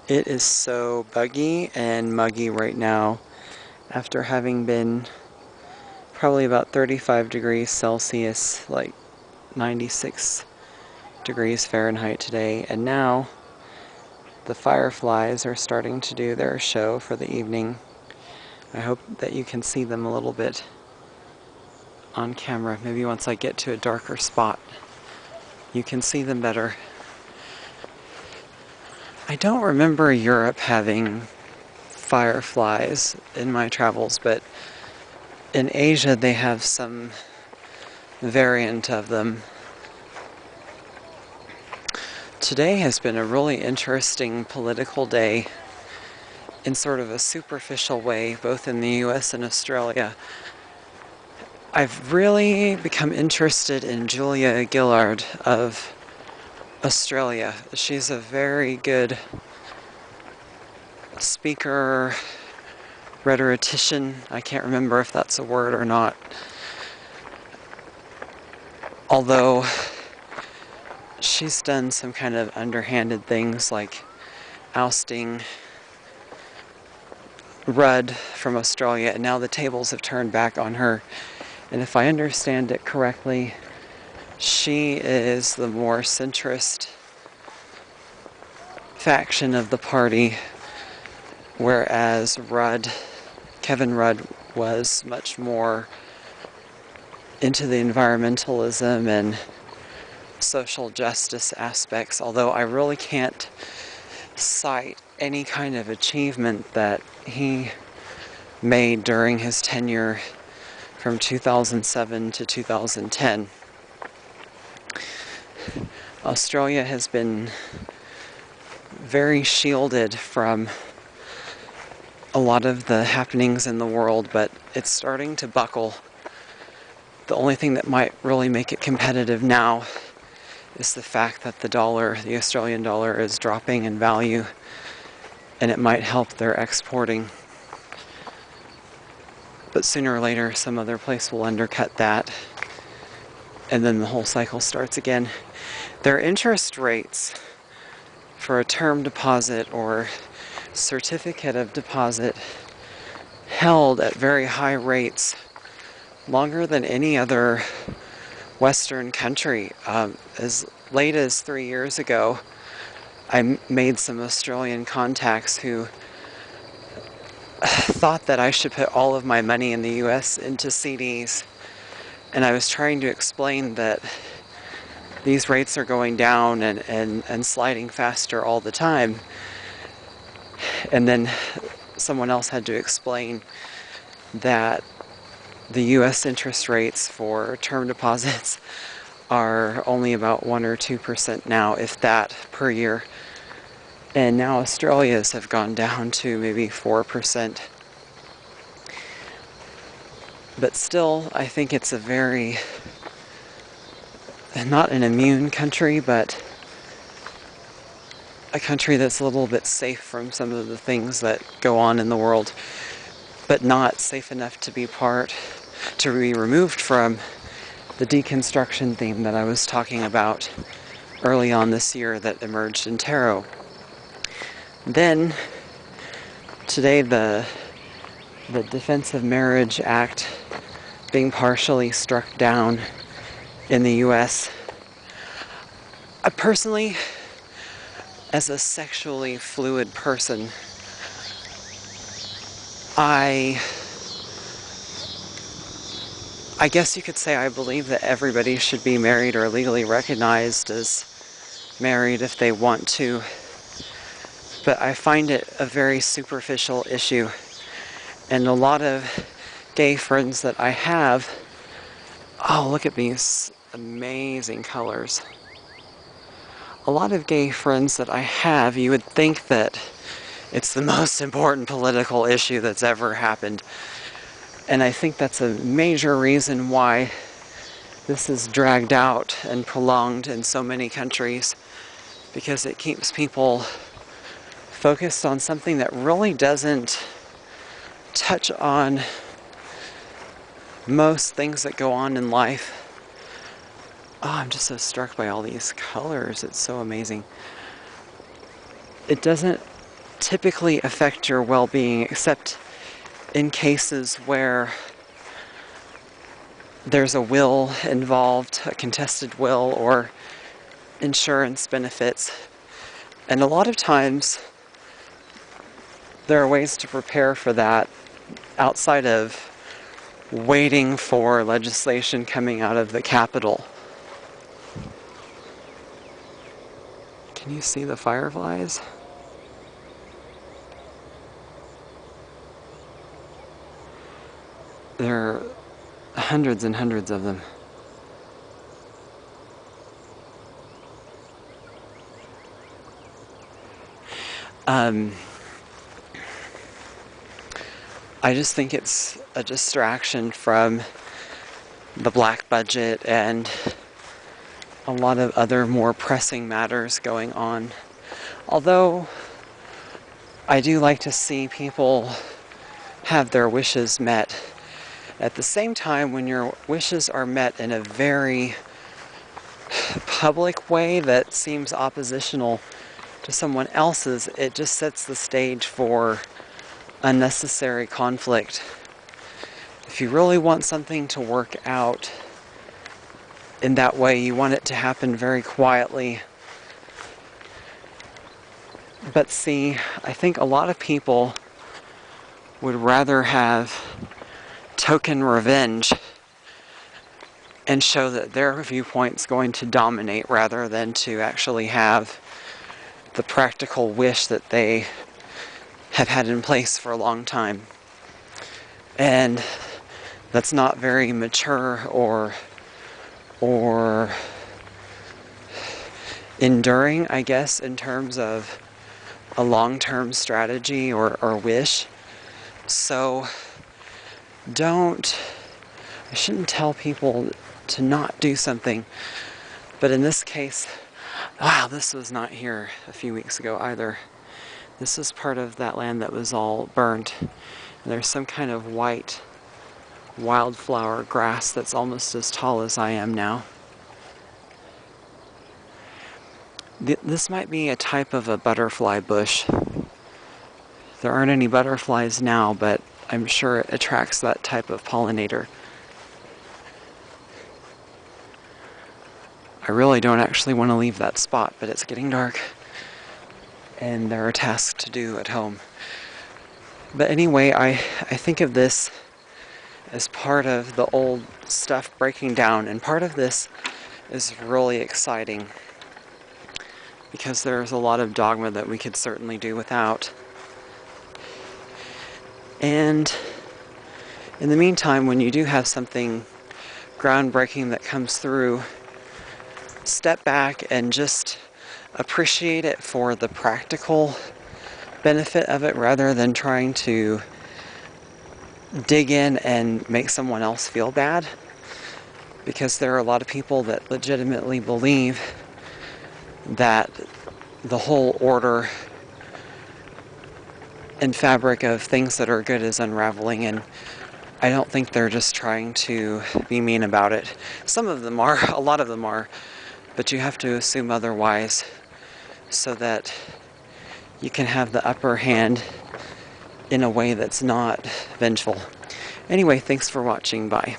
It is so buggy and muggy right now after having been probably about 35 degrees Celsius, like 96 degrees Fahrenheit today, and now the fireflies are starting to do their show for the evening. I hope that you can see them a little bit on camera. Maybe once I get to a darker spot, you can see them better. I don't remember Europe having fireflies in my travels, but in Asia they have some variant of them. Today has been a really interesting political day in sort of a superficial way, both in the US and Australia. I've really become interested in Julia Gillard of Australia. She's a very good speaker, rhetorician. I can't remember if that's a word or not. Although she's done some kind of underhanded things like ousting Rudd from Australia, and now the tables have turned back on her. And if I understand it correctly, she is the more centrist faction of the party, whereas Kevin Rudd was much more into the environmentalism and social justice aspects, although I really can't cite any kind of achievement that he made during his tenure from 2007 to 2010. Australia has been very shielded from a lot of the happenings in the world, but it's starting to buckle. The only thing that might really make it competitive now is the fact that the Australian dollar, is dropping in value, and it might help their exporting. But sooner or later, some other place will undercut that, and then the whole cycle starts again. Their interest rates for a term deposit or certificate of deposit held at very high rates longer than any other Western country. As late as 3 years ago, I made some Australian contacts who thought that I should put all of my money in the US into CDs, and I was trying to explain that these rates are going down and sliding faster all the time. And then someone else had to explain that the US interest rates for term deposits are only about 1 or 2% now, if that, per year. And now Australia's have gone down to maybe 4%. But still, I think it's a very, not an immune country, but a country that's a little bit safe from some of the things that go on in the world, but not safe enough to be removed from the deconstruction theme that I was talking about early on this year that emerged in tarot. Then, today, the Defense of Marriage Act being partially struck down in the US. I personally, as a sexually fluid person, I guess you could say I believe that everybody should be married or legally recognized as married if they want to. But I find it a very superficial issue. And a lot of gay friends that I have, oh, look at these amazing colors. A lot of gay friends that I have, you would think that it's the most important political issue that's ever happened. And I think that's a major reason why this is dragged out and prolonged in so many countries, because it keeps people focused on something that really doesn't touch on most things that go on in life. Oh, I'm just so struck by all these colors. It's so amazing. It doesn't typically affect your well-being, except in cases where there's a will involved, a contested will, or insurance benefits. And a lot of times there are ways to prepare for that outside of waiting for legislation coming out of the Capitol. Can you see the fireflies? There are hundreds and hundreds of them. I just think it's a distraction from the black budget and a lot of other more pressing matters going on. Although I do like to see people have their wishes met. At the same time, when your wishes are met in a very public way that seems oppositional to someone else's, it just sets the stage for unnecessary conflict. If you really want something to work out in that way, you want it to happen very quietly. But see, I think a lot of people would rather have token revenge and show that their viewpoint's going to dominate rather than to actually have the practical wish that they have had in place for a long time. And that's not very mature or enduring, I guess, in terms of a long-term strategy or wish. So I shouldn't tell people to not do something, but in this case, wow, this was not here a few weeks ago either. This is part of that land that was all burnt. And there's some kind of white wildflower grass that's almost as tall as I am now. This might be a type of a butterfly bush. There aren't any butterflies now, but I'm sure it attracts that type of pollinator. I really don't actually want to leave that spot, but it's getting dark and there are tasks to do at home. But anyway, I think of this as part of the old stuff breaking down, and part of this is really exciting because there's a lot of dogma that we could certainly do without. And in the meantime, when you do have something groundbreaking that comes through, step back and just appreciate it for the practical benefit of it rather than trying to dig in and make someone else feel bad. Because there are a lot of people that legitimately believe that the whole order and fabric of things that are good is unraveling, and I don't think they're just trying to be mean about it. Some of them are, a lot of them are, but you have to assume otherwise so that you can have the upper hand in a way that's not vengeful. Anyway, thanks for watching. Bye.